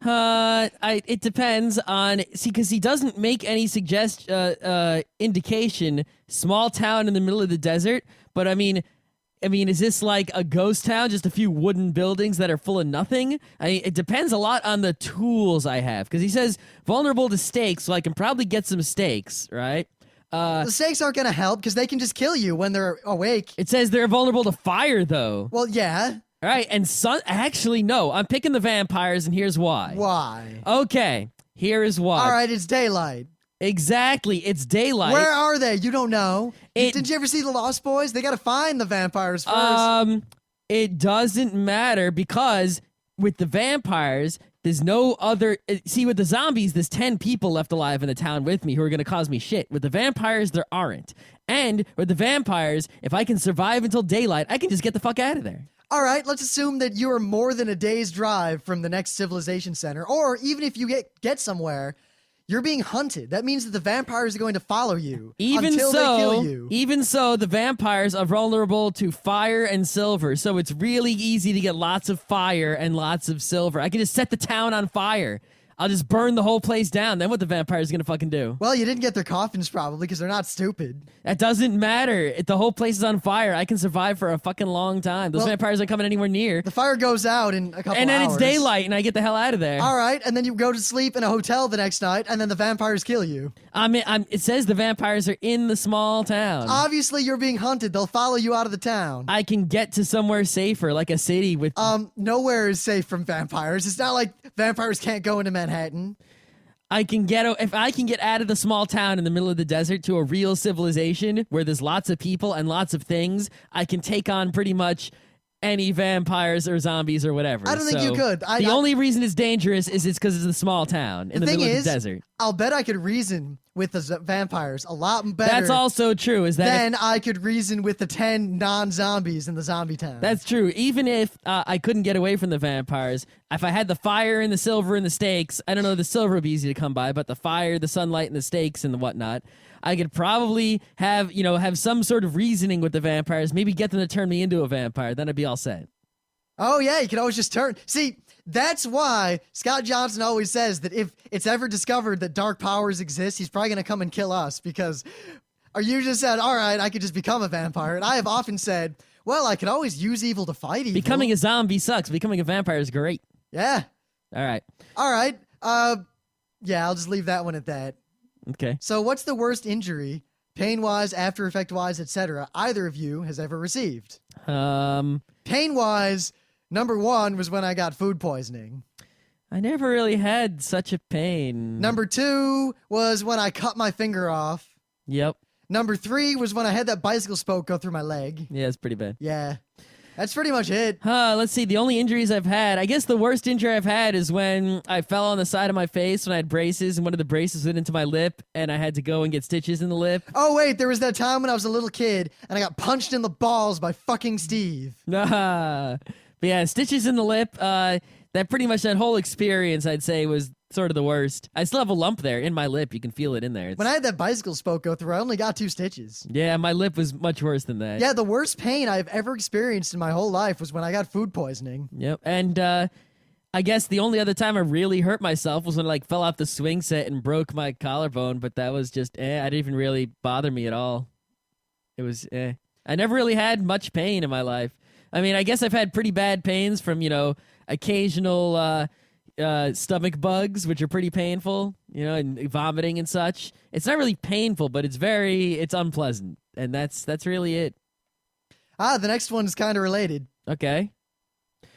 It depends on because he doesn't make any indication. Small town in the middle of the desert, but I mean, is this like a ghost town, just a few wooden buildings that are full of nothing? It depends a lot on the tools I have, because he says vulnerable to stakes, so I can probably get some stakes, right? The stakes aren't going to help because they can just kill you when they're awake. It says they're vulnerable to fire, though. Well, yeah. All right, and actually, no, I'm picking the vampires, and here's why. Why? Okay, here is why. All right, it's daylight. Exactly, it's daylight. Where are they? You don't know. Did you ever see The Lost Boys? They got to find the vampires first. It doesn't matter because with the vampires, there's no other. See, with the zombies, there's 10 people left alive in the town with me who are going to cause me shit. With the vampires, there aren't. And with the vampires, if I can survive until daylight, I can just get the fuck out of there. All right, let's assume that you are more than a day's drive from the next civilization center, or even if you get somewhere, you're being hunted. That means that the vampires are going to follow you until they kill you. Even so, the vampires are vulnerable to fire and silver, so it's really easy to get lots of fire and lots of silver. I can just set the town on fire. I'll just burn the whole place down. Then what the vampires gonna fucking do? Well, you didn't get their coffins probably because they're not stupid. That doesn't matter. If the whole place is on fire, I can survive for a fucking long time. Those vampires aren't coming anywhere near. The fire goes out in a couple hours. And then it's daylight and I get the hell out of there. All right, and then you go to sleep in a hotel the next night and then the vampires kill you. It says the vampires are in the small town. Obviously, you're being hunted. They'll follow you out of the town. I can get to somewhere safer, like a city with... Nowhere is safe from vampires. It's not like vampires can't go into Manhattan. If I can get out of the small town in the middle of the desert to a real civilization where there's lots of people and lots of things, I can take on pretty much any vampires or zombies or whatever. I don't think you could. The only reason it's dangerous is it's because it's a small town in the middle of the desert. I'll bet I could reason with the vampires a lot better. That's also true. Then I could reason with the 10 non-zombies in the zombie town. That's true. Even if I couldn't get away from the vampires, if I had the fire and the silver and the stakes, I don't know, the silver would be easy to come by, but the fire, the sunlight, and the stakes and the whatnot, I could probably have some sort of reasoning with the vampires, maybe get them to turn me into a vampire. Then I'd be all set. Oh, yeah, you could always just turn. See, that's why Scott Johnson always says that if it's ever discovered that dark powers exist, he's probably going to come and kill us because you just said, all right, I could just become a vampire. And I have often said, well, I could always use evil to fight evil. Becoming a zombie sucks. Becoming a vampire is great. Yeah. All right. Yeah, I'll just leave that one at that. Okay. So what's the worst injury, pain-wise, after-effect-wise, etc., either of you has ever received? Pain-wise, number 1 was when I got food poisoning. I never really had such a pain. Number 2 was when I cut my finger off. Yep. Number 3 was when I had that bicycle spoke go through my leg. Yeah, it's pretty bad. Yeah. That's pretty much it. Let's see. The only injuries I've had, I guess the worst injury I've had is when I fell on the side of my face when I had braces, and one of the braces went into my lip, and I had to go and get stitches in the lip. Oh, wait, there was that time when I was a little kid, and I got punched in the balls by fucking Steve. But yeah, stitches in the lip, that whole experience, I'd say, was sort of the worst. I still have a lump there in my lip. You can feel it in there. When I had that bicycle spoke go through, I only got 2 stitches. Yeah, my lip was much worse than that. Yeah, the worst pain I've ever experienced in my whole life was when I got food poisoning. Yep, and I guess the only other time I really hurt myself was when I fell off the swing set and broke my collarbone, but that was just, it didn't even really bother me at all. It was, I never really had much pain in my life. I mean, I guess I've had pretty bad pains from, occasional stomach bugs, which are pretty painful, and vomiting and such. It's not really painful, but it's unpleasant, and that's really it. The next one is kind of related. Okay.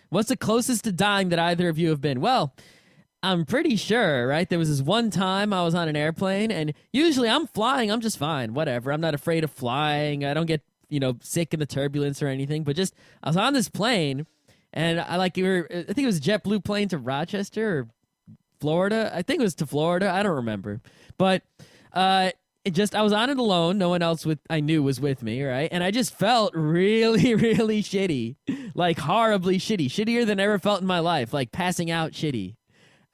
What's the closest to dying that either of you have been? Well, I'm pretty sure, right? There was this one time I was on an airplane, and usually I'm flying, I'm just fine, whatever. I'm not afraid of flying. I don't get, sick in the turbulence or anything, but just I was on this plane, and I think it was a JetBlue plane to Rochester or Florida. I think it was to Florida. I don't remember. But I was on it alone. No one else I knew was with me, right? And I just felt really, really shitty, like horribly shitty, shittier than I ever felt in my life, like passing out shitty.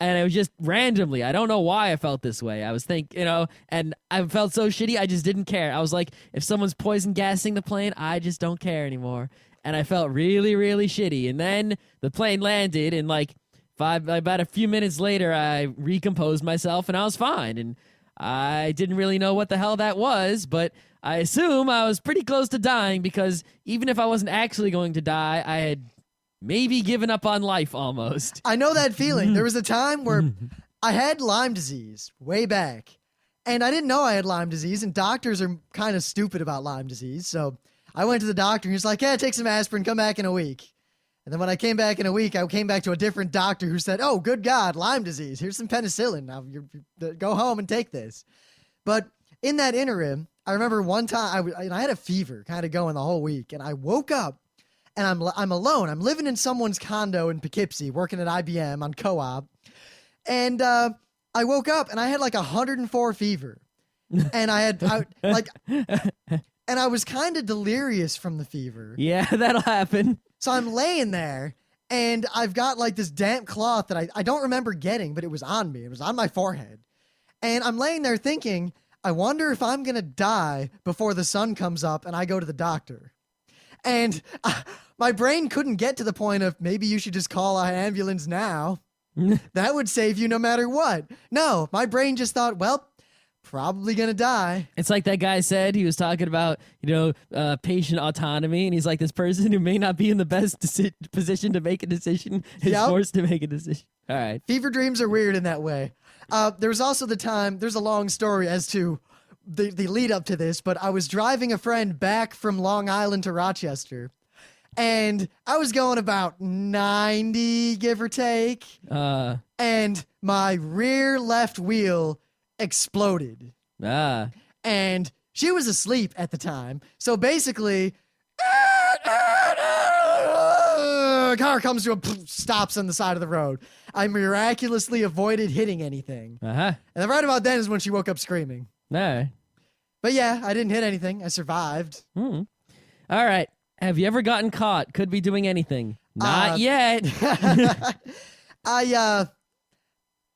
And it was just randomly. I don't know why I felt this way. I was and I felt so shitty. I just didn't care. I was like, if someone's poison gassing the plane, I just don't care anymore. And I felt really, really shitty. And then the plane landed, and about a few minutes later, I recomposed myself, and I was fine. And I didn't really know what the hell that was, but I assume I was pretty close to dying, because even if I wasn't actually going to die, I had maybe given up on life almost. I know that feeling. There was a time where I had Lyme disease way back, and I didn't know I had Lyme disease, and doctors are kind of stupid about Lyme disease. So I went to the doctor, and he was like, take some aspirin, come back in a week. And then when I came back in a week, I came back to a different doctor who said, oh, good God, Lyme disease. Here's some penicillin. Now go home and take this. But in that interim, I remember one time I had a fever kind of going the whole week. And I woke up and I'm alone. I'm living in someone's condo in Poughkeepsie, working at IBM on co-op. And I woke up and I had like 104 fever. And and I was kind of delirious from the fever. Yeah, that'll happen. So I'm laying there, and I've got like this damp cloth that I don't remember getting, but it was on me. It was on my forehead. And I'm laying there thinking, I wonder if I'm going to die before the sun comes up and I go to the doctor. And my brain couldn't get to the point of, maybe you should just call an ambulance now. That would save you no matter what. No, my brain just thought, well, probably gonna die. It's like that guy said. He was talking about, patient autonomy, and he's like, this person who may not be in the best position to make a decision is forced to make a decision. All right. Fever dreams are weird in that way. There was also the time, there's a long story as to the lead up to this, but I was driving a friend back from Long Island to Rochester, and I was going about 90, give or take, and my rear left wheel exploded. And she was asleep at the time. So basically, a car comes to stops on the side of the road. I miraculously avoided hitting anything. And then right about then is when she woke up screaming. But yeah, I didn't hit anything. I survived. All right. Have you ever gotten caught? Could be doing anything. Not yet.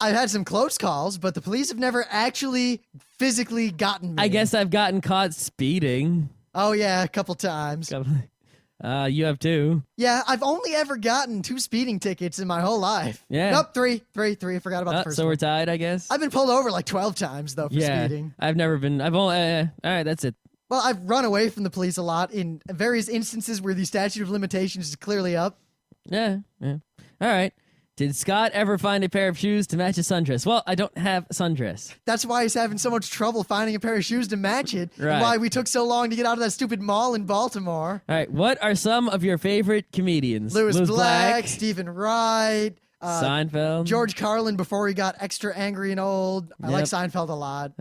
I've had some close calls, but the police have never actually physically gotten me. I guess I've gotten caught speeding. Oh, yeah, a couple times. You have too. Yeah, I've only ever gotten 2 speeding tickets in my whole life. Yeah. Nope, three. I forgot about the first so one. We're tied, I guess. I've been pulled over like 12 times, though, for speeding. I've never been. I've only. All right, that's it. Well, I've run away from the police a lot in various instances where the statute of limitations is clearly up. Yeah. All right. Did Scott ever find a pair of shoes to match a sundress? Well, I don't have a sundress. That's why he's having so much trouble finding a pair of shoes to match it. Right. And why we took so long to get out of that stupid mall in Baltimore. All right. What are some of your favorite comedians? Louis Black, Stephen Wright, Seinfeld, George Carlin before he got extra angry and old. I like Seinfeld a lot.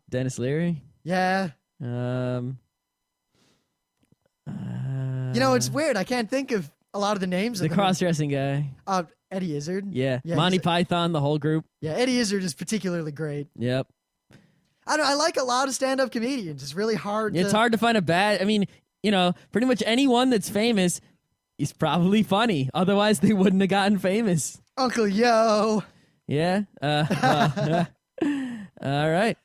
Dennis Leary. Yeah. It's weird. I can't think of a lot of the names the of them. cross-dressing guy. Eddie Izzard. Yeah Monty Python, the whole group. Yeah, Eddie Izzard is particularly great. Yep. I like a lot of stand-up comedians. It's really hard. It's hard to find a bad. I mean, pretty much anyone that's famous is probably funny. Otherwise, they wouldn't have gotten famous. Uncle Yo. Yeah. All right.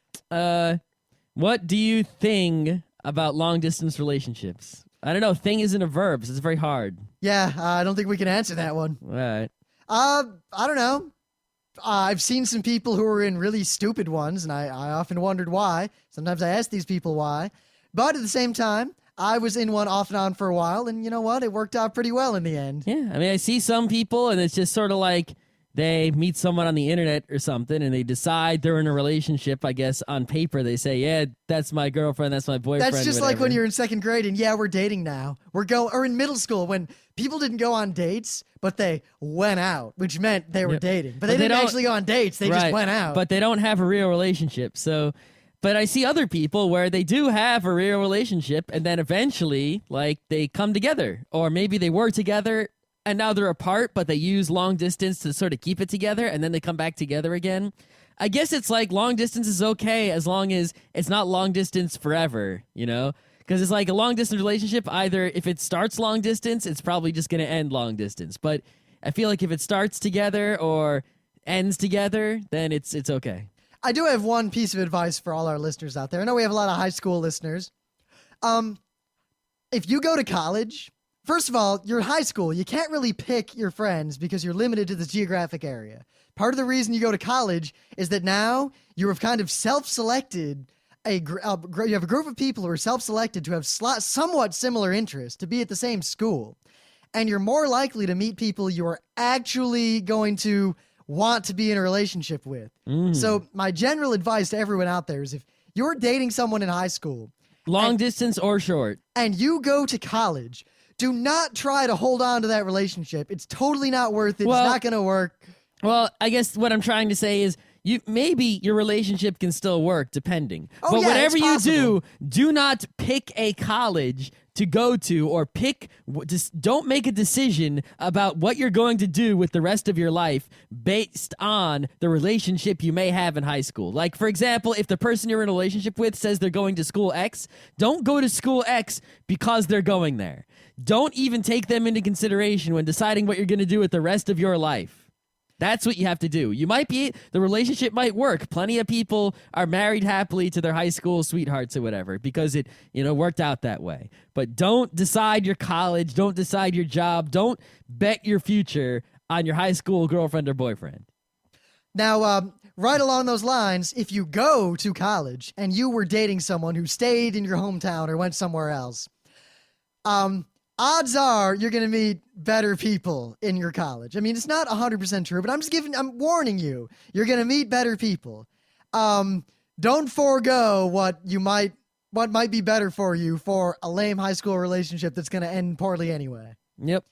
What do you think about long-distance relationships? I don't know. Thing isn't a verb, so it's very hard. Yeah, I don't think we can answer that one. All right. I don't know. I've seen some people who are in really stupid ones, and I often wondered why. Sometimes I ask these people why. But at the same time, I was in one off and on for a while, and you know what? It worked out pretty well in the end. Yeah, I mean, I see some people, and it's just sort of like they meet someone on the internet or something, and they decide they're in a relationship. I guess on paper they say, yeah, that's my girlfriend, that's my boyfriend. That's just like when you're in second grade and we're dating now. Or in middle school when people didn't go on dates, but they went out, which meant they were dating. But they didn't actually go on dates, they just went out. But they don't have a real relationship. So, but I see other people where they do have a real relationship, and then eventually, like, they come together. Or maybe they were together and now they're apart, but they use long distance to sort of keep it together, and then they come back together again. I guess it's like long distance is okay as long as it's not long distance forever, you know? Because it's like a long distance relationship, either if it starts long distance, it's probably just going to end long distance. But I feel like if it starts together or ends together, then it's okay. I do have one piece of advice for all our listeners out there. I know we have a lot of high school listeners. If you go to college, first of all, you're in high school. You can't really pick your friends because you're limited to this geographic area. Part of the reason you go to college is that now you have kind of self-selected you have a group of people who are self-selected to have somewhat similar interests to be at the same school. And you're more likely to meet people you are actually going to want to be in a relationship with. So my general advice to everyone out there is if you're dating someone in high school, long distance or short, and you go to college, do not try to hold on to that relationship. It's totally not worth it. It's not going to work. Well, I guess what I'm trying to say is maybe your relationship can still work depending. Oh, but yeah, whatever it's you do not pick a college to go to or just don't make a decision about what you're going to do with the rest of your life based on the relationship you may have in high school. Like, for example, if the person you're in a relationship with says they're going to school X, don't go to school X because they're going there. Don't even take them into consideration when deciding what you're going to do with the rest of your life. That's what you have to do. The relationship might work. Plenty of people are married happily to their high school sweethearts or whatever because it, worked out that way. But don't decide your college. Don't decide your job. Don't bet your future on your high school girlfriend or boyfriend. Now, right along those lines, if you go to college and you were dating someone who stayed in your hometown or went somewhere else, odds are you're going to meet better people in your college. I mean, it's not 100% true, but I'm warning you. You're going to meet better people. Don't forego what might be better for you for a lame high school relationship that's going to end poorly anyway. Yep.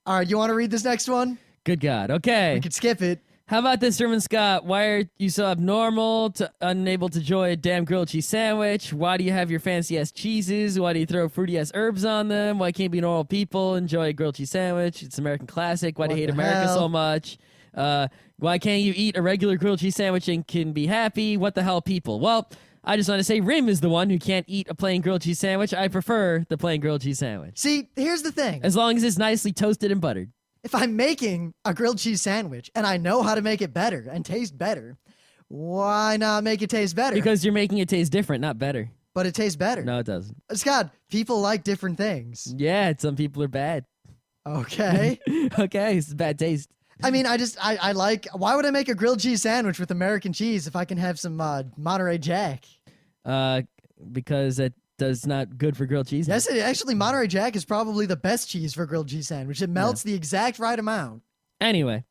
All right, you want to read this next one? Good God. Okay. We could skip it. How about this, Sherman Scott? Why are you so abnormal, unable to enjoy a damn grilled cheese sandwich? Why do you have your fancy-ass cheeses? Why do you throw fruity-ass herbs on them? Why can't be normal people enjoy a grilled cheese sandwich? It's an American classic. Why do you hate America so much? Why can't you eat a regular grilled cheese sandwich and can be happy? What the hell, people? Well, I just want to say Rim is the one who can't eat a plain grilled cheese sandwich. I prefer the plain grilled cheese sandwich. See, here's the thing. As long as it's nicely toasted and buttered. If I'm making a grilled cheese sandwich and I know how to make it better and taste better, why not make it taste better? Because you're making it taste different, not better. But it tastes better. No, it doesn't. Scott, people like different things. Yeah, some people are bad. Okay. Okay, it's bad taste. I mean, I like, why would I make a grilled cheese sandwich with American cheese if I can have some Monterey Jack? Because it does not good for grilled cheese. Yes, actually, Monterey Jack is probably the best cheese for grilled cheese sandwich. It melts the exact right amount. Anyway,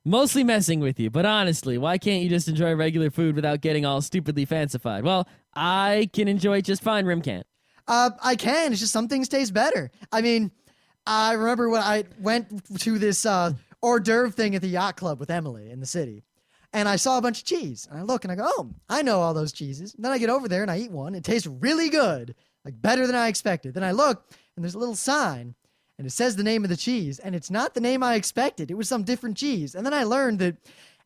mostly messing with you, but honestly, why can't you just enjoy regular food without getting all stupidly fancified? Well, I can enjoy it just fine. Rim can't. I can. It's just some things taste better. I mean, I remember when I went to this hors d'oeuvre thing at the yacht club with Emily in the city. And I saw a bunch of cheese. And I look and I go, oh, I know all those cheeses. And then I get over there and I eat one. It tastes really good, like better than I expected. Then I look and there's a little sign and it says the name of the cheese. And it's not the name I expected. It was some different cheese. And then I learned that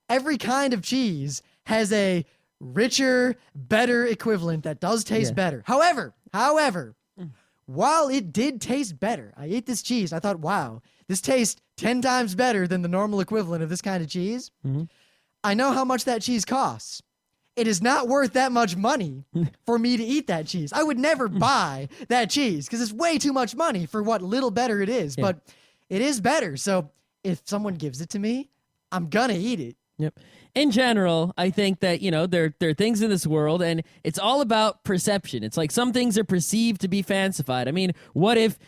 every kind of cheese has a richer, better equivalent that does taste better. However, while it did taste better, I ate this cheese. I thought, wow, this tastes 10 times better than the normal equivalent of this kind of cheese. Mm-hmm. I know how much that cheese costs. It is not worth that much money for me to eat that cheese. I would never buy that cheese because it's way too much money for what little better it is. Yeah. But it is better. So if someone gives it to me, I'm going to eat it. Yep. In general, I think that, there are things in this world, and it's all about perception. It's like some things are perceived to be fancified. I mean, what if,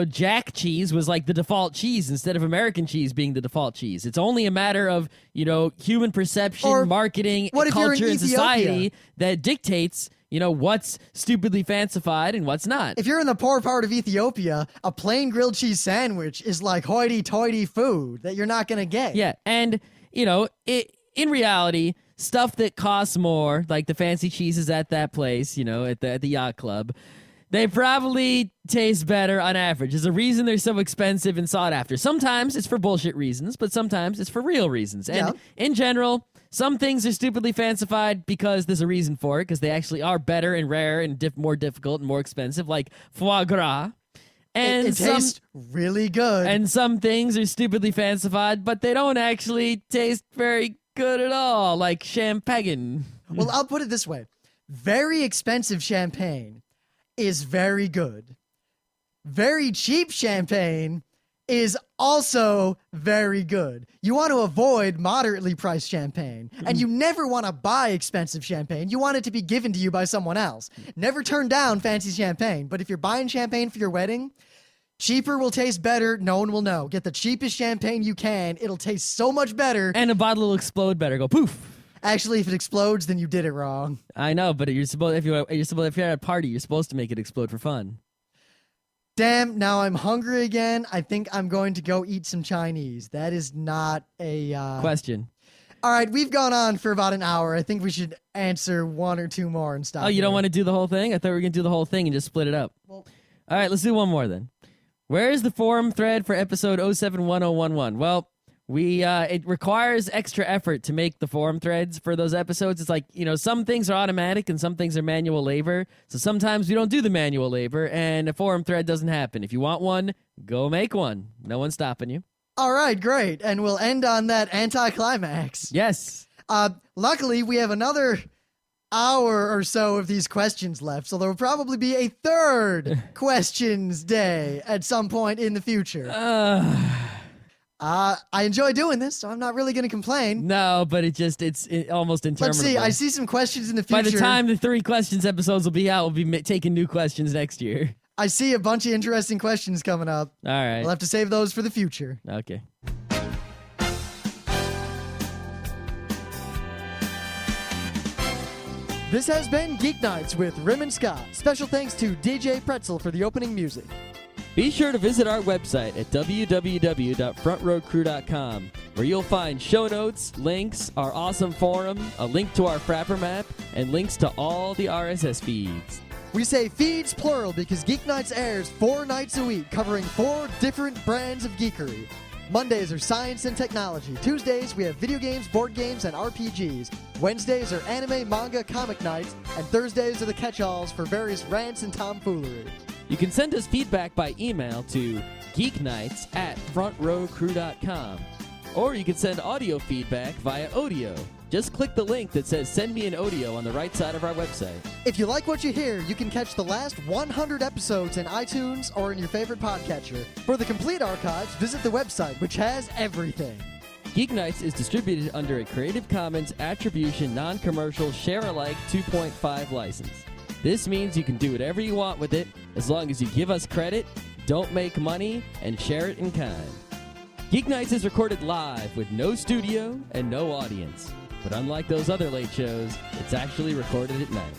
Jack cheese was like the default cheese instead of American cheese being the default cheese? It's only a matter of, human perception, or marketing, culture, and society that dictates, what's stupidly fancified and what's not. If you're in the poor part of Ethiopia, a plain grilled cheese sandwich is like hoity-toity food that you're not going to get. Yeah, and, in reality, stuff that costs more, like the fancy cheeses at that place, at the yacht club, they probably taste better on average. There's a reason they're so expensive and sought after. Sometimes it's for bullshit reasons, but sometimes it's for real reasons. And in general, Some things are stupidly fancified because there's a reason for it, because they actually are better and rare and more difficult and more expensive, like foie gras. And it tastes really good. And some things are stupidly fancified, but they don't actually taste very good at all, like champagne. Well, I'll put it this way. Very expensive champagne is very good. Very cheap champagne is also very good. You want to avoid moderately priced champagne, and you never want to buy expensive champagne. You want it to be given to you by someone else. Never turn down fancy champagne, but if you're buying champagne for your wedding, cheaper will taste better. No one will know. Get the cheapest champagne you can. It'll taste so much better. And a bottle will explode better. Go poof. Actually, if it explodes, then you did it wrong. I know, but if you're at a party, you're supposed to make it explode for fun. Damn, now I'm hungry again. I think I'm going to go eat some Chinese. That is not a question. All right, we've gone on for about an hour. I think we should answer one or two more and stop. Oh, you don't want to do the whole thing? I thought we were going to do the whole thing and just split it up. Well, all right, let's do one more then. Where is the forum thread for episode 071011? Well, it requires extra effort to make the forum threads for those episodes. It's like, some things are automatic and some things are manual labor. So sometimes we don't do the manual labor and a forum thread doesn't happen. If you want one, go make one. No one's stopping you. All right, great. And we'll end on that anticlimax. Yes. Luckily, we have another hour or so of these questions left, so there will probably be a third questions day at some point in the future. I enjoy doing this, so I'm not really going to complain. No, but it's almost interminable. Let's see. I see some questions in the future. By the time the 3 questions episodes will be out, we'll be taking new questions next year. I see a bunch of interesting questions coming up. All right. We'll have to save those for the future. Okay. This has been Geeknights with Rim and Scott. Special thanks to DJ Pretzel for the opening music. Be sure to visit our website at www.frontrowcrew.com, where you'll find show notes, links, our awesome forum, a link to our Frapper map, and links to all the RSS feeds. We say feeds plural because Geeknights airs 4 nights a week, covering 4 different brands of geekery. Mondays are science and technology. Tuesdays, we have video games, board games, and RPGs. Wednesdays are anime, manga, comic nights. And Thursdays are the catch-alls for various rants and tomfoolery. You can send us feedback by email to geeknights@frontrowcrew.com. Or you can send audio feedback via Odeo. Just click the link that says Send Me an Odeo on the right side of our website. If you like what you hear, you can catch the last 100 episodes in iTunes or in your favorite podcatcher. For the complete archives, visit the website, which has everything. Geeknights is distributed under a Creative Commons Attribution Non-Commercial Share-alike 2.5 license. This means you can do whatever you want with it as long as you give us credit, don't make money, and share it in kind. Geeknights is recorded live with no studio and no audience. But unlike those other late shows, it's actually recorded at night.